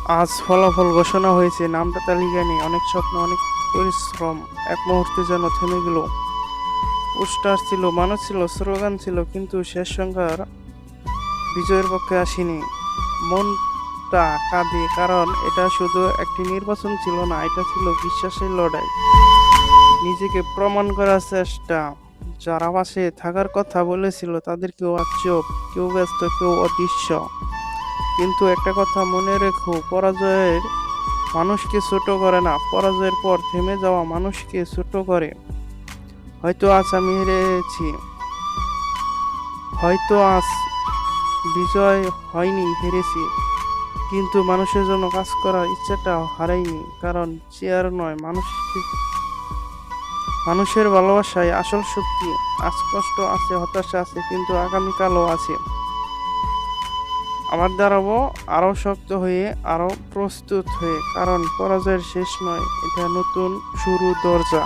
আজ ফলাফল ঘোষণা হয়েছে, নামটা তালিকায় নেই। অনেক স্বপ্ন, অনেক পরিশ্রম এক মুহূর্তে যেন থেমে গেল। পোস্টার ছিল, মানুষ ছিল, স্লোগান ছিল, কিন্তু শেষ সংখ্যার বিজয়ের পক্ষে আসেনি। মনটা কাঁদে, কারণ এটা শুধু একটি নির্বাচন ছিল না, এটা ছিল বিশ্বাসের লড়াই, নিজেকে প্রমাণ করার চেষ্টা। যারা পাশে থাকার কথা বলেছিল তাদের কেউ আজ চুপ, কেউ ব্যস্ত, কেউ অদৃশ্য। কিন্তু একটা কথা মনে রেখো, পরাজয়ের মানুষকে ছোট করে না, পরাজয়ের পর থেমে যাওয়া মানুষকে ছোট করে। হয়তো আজ আমি হেরেছি, হয়তো আজ বিজয় হয়নি, হেরেছি, কিন্তু মানুষের জন্য কাজ করার ইচ্ছাটা হারাইনি। কারণ চেয়ার নয়, মানুষের ভালোবাসায় আসল শক্তি। আজ কষ্ট আছে, হতাশা আছে, কিন্তু আগামীকালও আছে। আবার দাঁড়াবো, আরো শক্ত হয়ে, আরো প্রস্তুত হয়ে, কারণ পরাজয়ের শেষ নয়, এটা নতুন শুরু দরজা।